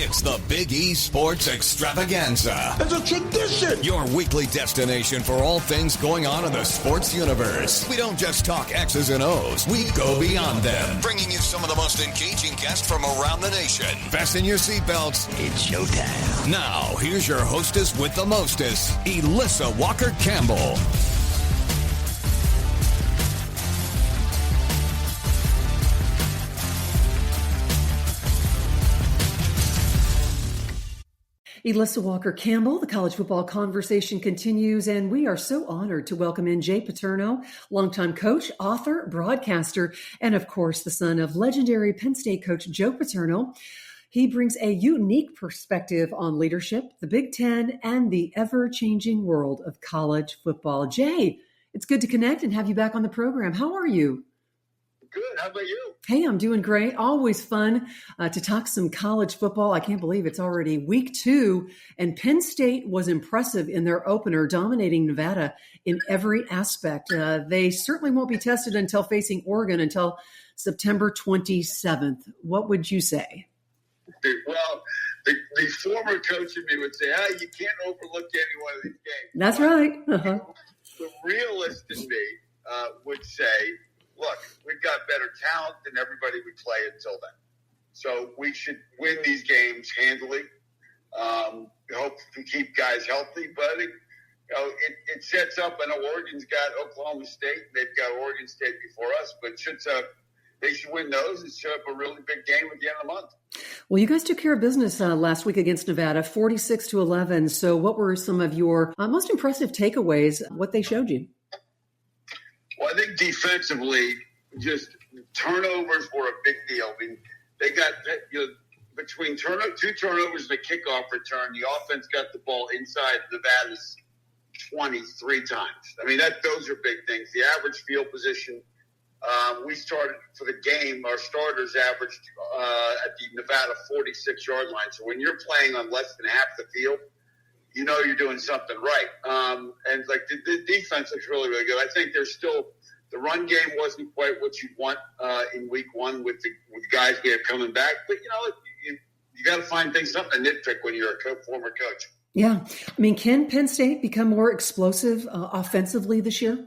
It's the Big E Sports Extravaganza. It's a tradition. Your weekly destination for all things going on in the sports universe. We don't just talk X's and O's. We go beyond them. Bringing you some of the most engaging guests from around the nation. Fasten your seatbelts. It's showtime. Now, here's your hostess with the mostest, Elissa Walker-Campbell. Elissa Walker-Campbell, the college football conversation continues, and we are so honored to welcome in Jay Paterno, longtime coach, author, broadcaster, and of course, the son of legendary Penn State coach Joe Paterno. He brings a unique perspective on leadership, the Big Ten, and the ever-changing world of college football. Jay, it's good to connect and have you back on the program. How are you? Good. How about you? Hey, I'm doing great. Always fun to talk some college football. I can't believe it's already week 2, and Penn State was impressive in their opener, dominating Nevada in every aspect. They certainly won't be tested until facing Oregon until September 27th. What would you say? Well, the former coach in me would say, you can't overlook any one of these games. That's right. Uh-huh. The realist in me would say, look, we've got better talent than everybody we play until then. So we should win these games handily. Hope to keep guys healthy. But I think it sets up. I know Oregon's got Oklahoma State. They've got Oregon State before us. But they should win those and set up a really big game at the end of the month. Well, you guys took care of business last week against Nevada, 46-11. So what were some of your most impressive takeaways, what they showed you? Well, I think defensively, just turnovers were a big deal. I mean, they got between two turnovers and a kickoff return, the offense got the ball inside Nevada's 23 times. I mean, those are big things. The average field position, we started for the game. Our starters averaged at the Nevada 46-yard line. So when you're playing on less than half the field, you know you're doing something right. And like the defense looks really, really good. I think there's still the run game wasn't quite what you'd want in week 1 with the guys we have coming back. But you got to find something to nitpick when you're a former coach. Yeah, I mean, can Penn State become more explosive offensively this year?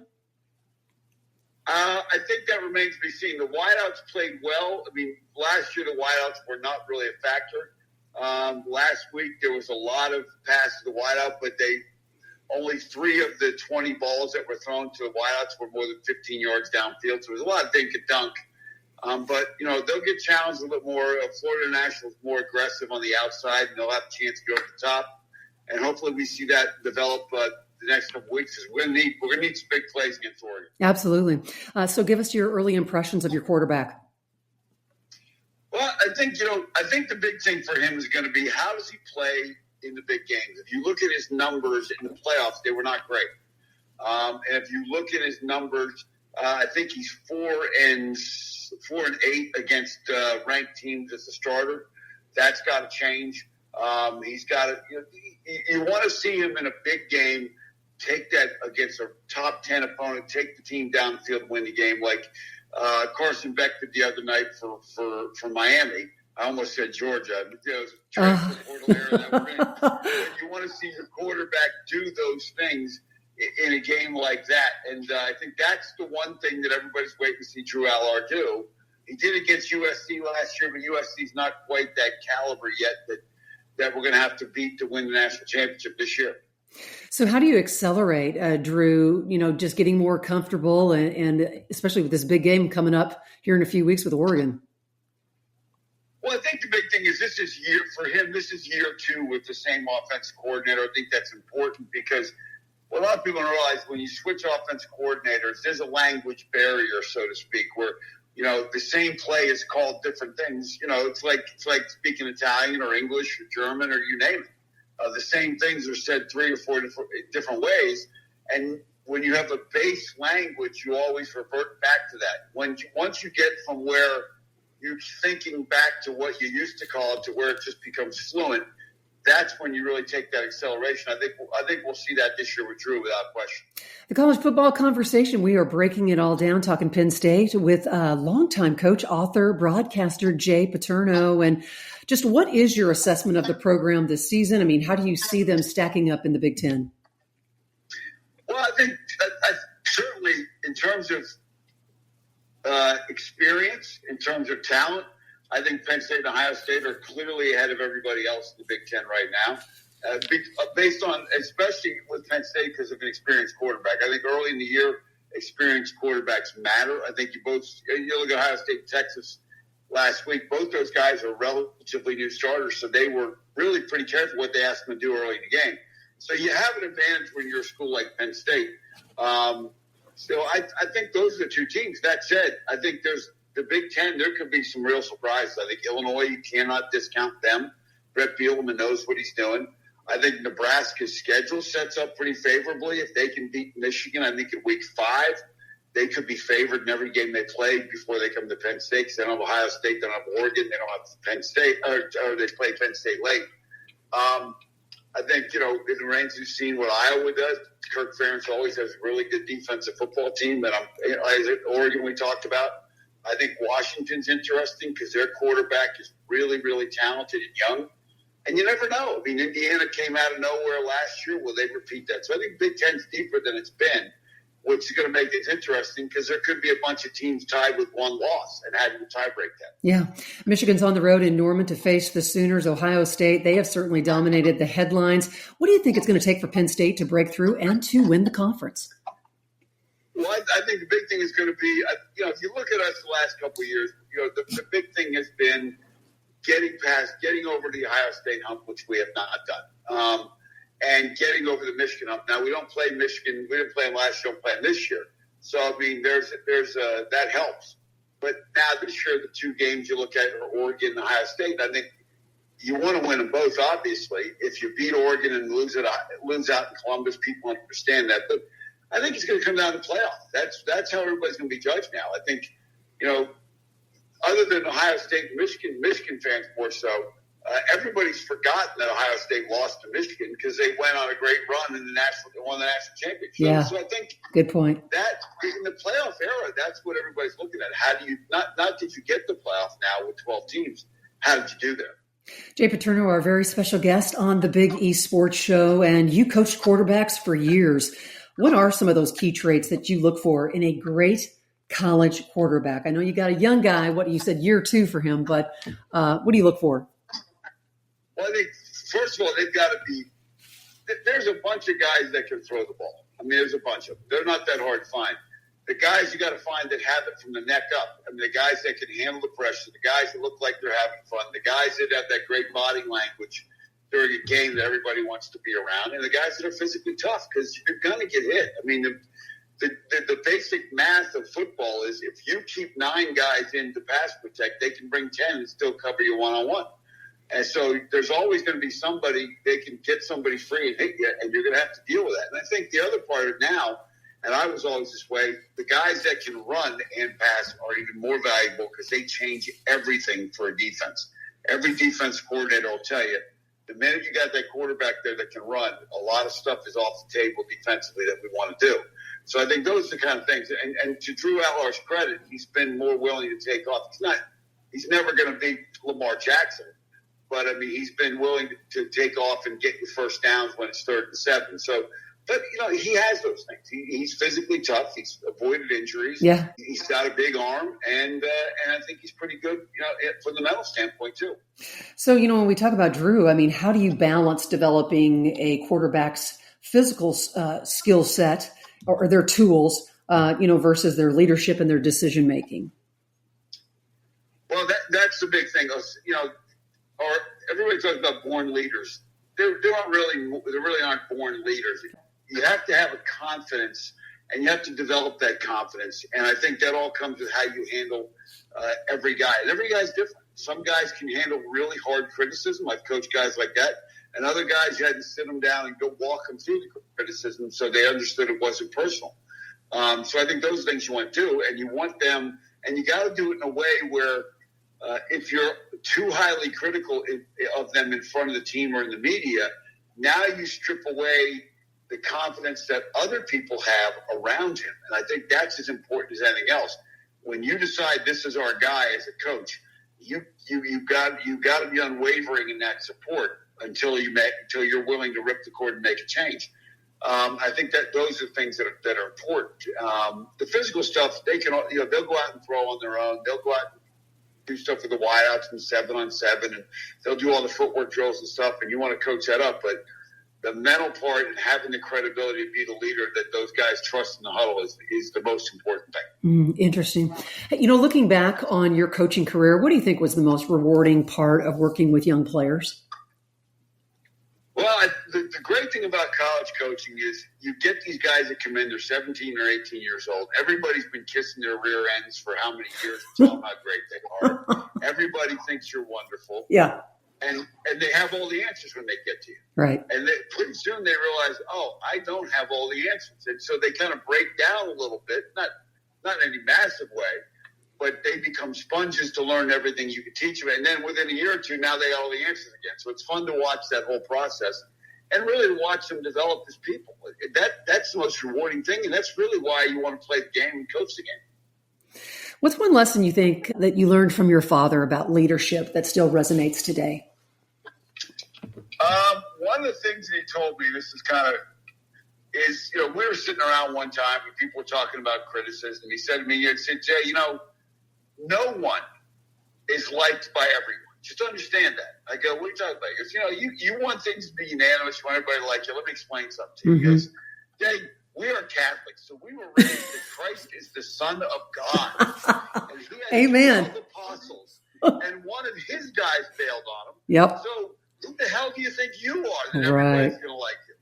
I think that remains to be seen. The wideouts played well. I mean, last year the wideouts were not really a factor. Last week there was a lot of passes to wideout, but only 3 of the 20 balls that were thrown to the wideouts were more than 15 yards downfield. So there was a lot of dink and dunk. But they'll get challenged a little bit more. Florida National is more aggressive on the outside, and they'll have a chance to go to the top. And hopefully we see that develop the next couple of weeks. We're gonna need some big plays against Oregon. Absolutely. So give us your early impressions of your quarterback. Well, I think the big thing for him is going to be how does he play in the big games. If you look at his numbers in the playoffs, they were not great. And if you look at his numbers, I think he's 4-8 against ranked teams as a starter. That's got to change. He's got to. You want to see him in a big game. Take that against a top 10 opponent. Take the team down the field, win the game. Like Carson Beck did the other night for Miami. I almost said Georgia. You want to see your quarterback do those things in a game like that. And I think that's the one thing that everybody's waiting to see Drew Allard do. He did against USC last year, but USC's not quite that caliber yet that we're going to have to beat to win the national championship this year. So how do you accelerate, Drew, just getting more comfortable and especially with this big game coming up here in a few weeks with Oregon? Well, I think the big thing is this is year 2 with the same offensive coordinator. I think that's important because what a lot of people don't realize when you switch offensive coordinators, there's a language barrier, so to speak, where the same play is called different things. It's like speaking Italian or English or German or you name it. The same things are said 3 or 4 different ways. And when you have a base language, you always revert back to that. Once you get from where you're thinking back to what you used to call it to where it just becomes fluent, that's when you really take that acceleration. I think we'll see that this year with Drew without question. The college football conversation, we are breaking it all down, talking Penn State with longtime coach, author, broadcaster Jay Paterno. And just what is your assessment of the program this season? I mean, how do you see them stacking up in the Big Ten? Well, I think certainly in terms of experience, in terms of talent, I think Penn State and Ohio State are clearly ahead of everybody else in the Big Ten right now, based on, especially with Penn State because of an experienced quarterback. I think early in the year, experienced quarterbacks matter. I think you look at Ohio State and Texas last week, both those guys are relatively new starters, so they were really pretty careful what they asked them to do early in the game. So you have an advantage when you're a school like Penn State. So I think those are the two teams. That said, I think there's the Big Ten, there could be some real surprises. I think Illinois, you cannot discount them. Brett Bielema knows what he's doing. I think Nebraska's schedule sets up pretty favorably. If they can beat Michigan, I think in week 5, they could be favored in every game they play before they come to Penn State. Because they don't have Ohio State, they don't have Oregon, they don't have Penn State, or they play Penn State late. I think, in the range we've seen what Iowa does. Kirk Ferentz always has a really good defensive football team. And Oregon we talked about. I think Washington's interesting because their quarterback is really, really talented and young. And you never know. I mean, Indiana came out of nowhere last year. Will they repeat that? So I think Big Ten's deeper than it's been, which is going to make it interesting because there could be a bunch of teams tied with one loss and having to tiebreak that. Yeah. Michigan's on the road in Norman to face the Sooners. Ohio State, they have certainly dominated the headlines. What do you think it's going to take for Penn State to break through and to win the conference? Well, I think the big thing is going to be, if you look at us the last couple of years, the big thing has been getting over the Ohio State hump, which we have not done, and getting over the Michigan hump. Now, we don't play Michigan. We didn't play them last year. We'll play them this year. So, I mean, there's that helps. But now this year, the two games you look at are Oregon and Ohio State. I think you want to win them both, obviously. If you beat Oregon and lose out in Columbus, people understand that. But I think it's going to come down to playoff. That's how everybody's going to be judged now. I think, other than Ohio State and Michigan fans more so, everybody's forgotten that Ohio State lost to Michigan because they went on a great run in won the national championship. Yeah. So I think good point. That in the playoff era, that's what everybody's looking at. How do you not did you get the playoff now with 12 teams? How did you do that? Jay Paterno, our very special guest on the Big East Sports Show, and you coached quarterbacks for years. What are some of those key traits that you look for in a great college quarterback? I know you got a young guy. What you said, year 2 for him, but what do you look for? Well, I think first of all, they've got to be. There's a bunch of guys that can throw the ball. I mean, there's a bunch of them. They're not that hard to find. The guys you got to find that have it from the neck up. I mean, the guys that can handle the pressure, the guys that look like they're having fun, the guys that have that great body language during a game that everybody wants to be around, and the guys that are physically tough because you're going to get hit. I mean, the basic math of football is if you keep 9 guys in to pass protect, they can bring 10 and still cover you one-on-one. And so there's always going to be somebody, they can get somebody free and hit you, and you're going to have to deal with that. And I think the other part of it now, and I was always this way, the guys that can run and pass are even more valuable because they change everything for a defense. Every defense coordinator will tell you, the minute you got that quarterback there that can run, a lot of stuff is off the table defensively that we want to do. So I think those are the kind of things. And to Drew Allar's credit, he's been more willing to take off. He's never going to beat Lamar Jackson. But, I mean, he's been willing to take off and get your first downs when it's 3rd and 7. So, but, he has those things. He's physically tough. He's avoided injuries. Yeah. He's got a big arm. And I think he's pretty good, from the mental standpoint, too. So, when we talk about Drew, I mean, how do you balance developing a quarterback's physical skill set or their tools, versus their leadership and their decision-making? Well, that's the big thing. Or everybody talks about born leaders. They really aren't born leaders. You have to have a confidence, and you have to develop that confidence. And I think that all comes with how you handle every guy. And every guy's different. Some guys can handle really hard criticism. I've coached guys like that. And other guys, you had to sit them down and go walk them through the criticism so they understood it wasn't personal. So I think those things you want to do, and you want them, and you got to do it in a way where if you're too highly critical of them in front of the team or in the media, now you strip away the confidence that other people have around him. And I think that's as important as anything else. When you decide this is our guy as a coach, you got to be unwavering in that support until you're willing to rip the cord and make a change. I think that those are things that are important. The physical stuff, they'll go out and throw on their own. They'll go out and do stuff with the wideouts and 7-on-7, and they'll do all the footwork drills and stuff. And you want to coach that up, but the mental part and having the credibility to be the leader that those guys trust in the huddle is the most important thing. Interesting. Looking back on your coaching career, what do you think was the most rewarding part of working with young players? Well, the great thing about college coaching is you get these guys that come in, they're 17 or 18 years old. Everybody's been kissing their rear ends for how many years to tell them how great they are. Everybody thinks you're wonderful. Yeah. And they have all the answers when they get to you. Right. And pretty soon they realize, I don't have all the answers. And so they kind of break down a little bit, not in any massive way, but they become sponges to learn everything you can teach them. And then within a year or two, now they have all the answers again. So it's fun to watch that whole process and really watch them develop as people. That's the most rewarding thing, and that's really why you want to play the game and coach the game. What's one lesson you think that you learned from your father about leadership that still resonates today? One of the things that he told me, we were sitting around one time and people were talking about criticism. He said to me, Jay, no one is liked by everyone. Just understand that. I go, what are you talking about? He goes, you want things to be unanimous. You want everybody to like you. Let me explain something to you. He goes, Jay, we are Catholics, so we were raised that Christ is the Son of God. And he had Amen. 12 apostles, and one of his guys bailed on him. Yep. So who the hell do you think you are that everybody's going to like you?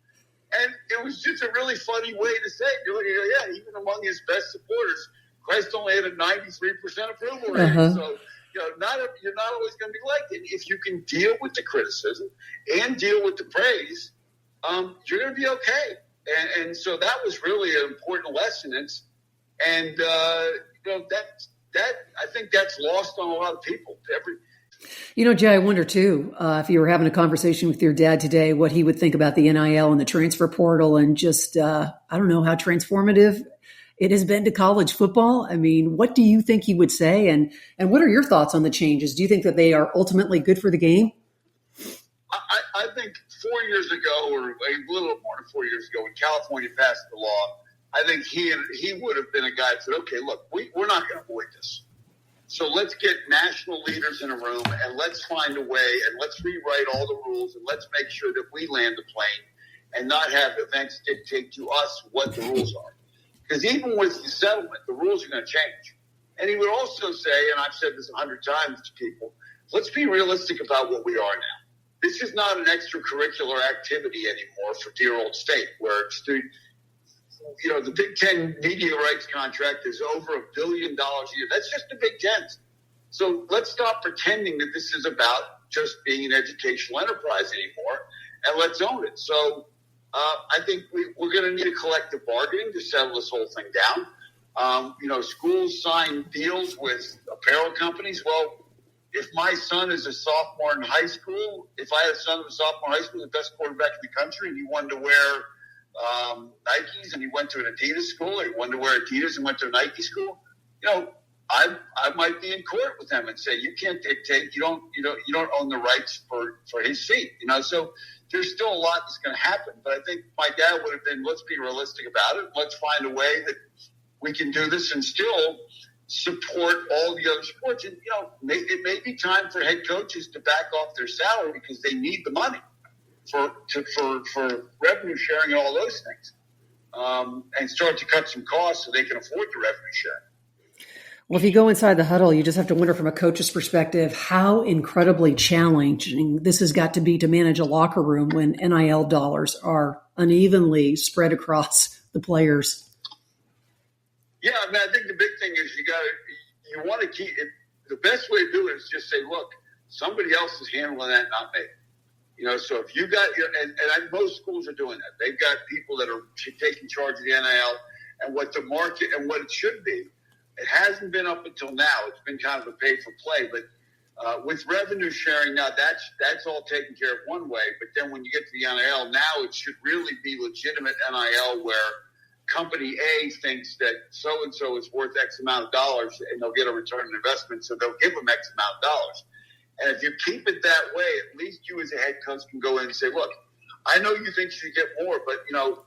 And it was just a really funny way to say it. Even among his best supporters, Christ only had a 93% approval rating. So, you're not always going to be liked. And if you can deal with the criticism and deal with the praise, you're going to be okay. And so that was really an important lesson. I think that's lost on a lot of people. Jay, I wonder too, if you were having a conversation with your dad today, what he would think about the NIL and the transfer portal and just, I don't know how transformative it has been to college football. I mean, what do you think he would say? And what are your thoughts on the changes? Do you think that they are ultimately good for the game? I think 4 years ago, or a little more than 4 years ago, when California passed the law, I think he would have been a guy that said, okay, look, we're not going to avoid this. So let's get national leaders in a room and let's find a way and let's rewrite all the rules and let's make sure that we land the plane and not have events dictate to us what the rules are. Because even with the settlement, the rules are going to change. And he would also say, and I've said this 100 times to people, let's be realistic about what we are now. This is not an extracurricular activity anymore for dear old state, where it's the Big Ten media rights contract is over $1 billion a year. That's just the Big Ten. So let's stop pretending that this is about just being an educational enterprise anymore, and let's own it. So I think we're going to need a collective bargaining to settle this whole thing down. Schools sign deals with apparel companies. Well, if my son is a sophomore in high school, if I had a son who was a sophomore in high school, the best quarterback in the country, and he wanted to wear Nikes, and he went to an Adidas school, or he wanted to wear Adidas and went to a Nike school, I might be in court with them and say, you can't dictate, you don't own the rights for his seat, so there's still a lot that's going to happen. But I think my dad would have been, let's be realistic about it. Let's find a way that we can do this and still support all the other sports. And, it may be time for head coaches to back off their salary because they need the money for revenue sharing and all those things, and start to cut some costs so they can afford the revenue sharing. Well, if you go inside the huddle, you just have to wonder from a coach's perspective how incredibly challenging this has got to be to manage a locker room when NIL dollars are unevenly spread across the players. Yeah, I think the big thing is you want to keep it. The best way to do it is just say, look, somebody else is handling that, not me. So if you got most schools are doing that. They've got people that are taking charge of the NIL and what the market and what it should be. It hasn't been up until now. It's been kind of a pay for play, but With revenue sharing, now that's all taken care of one way. But then when you get to the NIL, now it should really be legitimate NIL where company A thinks that so-and-so is worth X amount of dollars and they'll get a return on investment, so they'll give them X amount of dollars. And if you keep it that way, at least you as a head coach can go in and say, look, I know you think you should get more, but,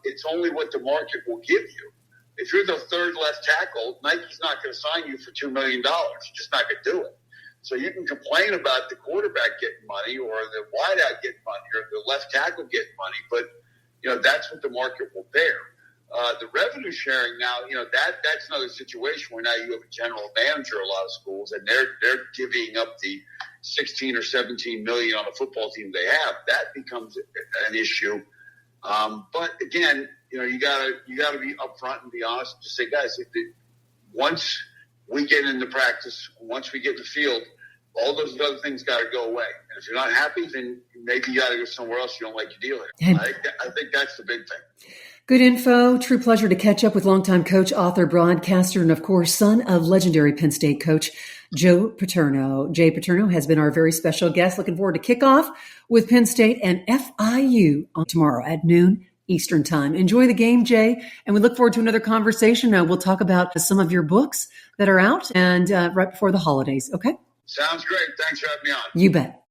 it's only what the market will give you. If you're the third left tackle, Nike's not going to sign you for $2 million. You're just not going to do it. So you can complain about the quarterback getting money or the wideout getting money or the left tackle getting money, but, that's what the market will bear. The revenue sharing now, that's another situation where now you have a general manager, a lot of schools, and they're divvying up the 16 or 17 million on the football team they have. That becomes an issue. But again, you gotta be upfront and be honest and just say, guys, once we get into practice, once we get in the field, all those other things got to go away. And if you're not happy, then maybe you got to go somewhere else you don't like your deal here. I think that's the big thing. Good info. True pleasure to catch up with longtime coach, author, broadcaster, and of course, son of legendary Penn State coach Joe Paterno. Jay Paterno has been our very special guest. Looking forward to kickoff with Penn State and FIU tomorrow at noon Eastern time. Enjoy the game, Jay, and we look forward to another conversation. We'll talk about some of your books that are out and right before the holidays. Okay? Sounds great. Thanks for having me on. You bet.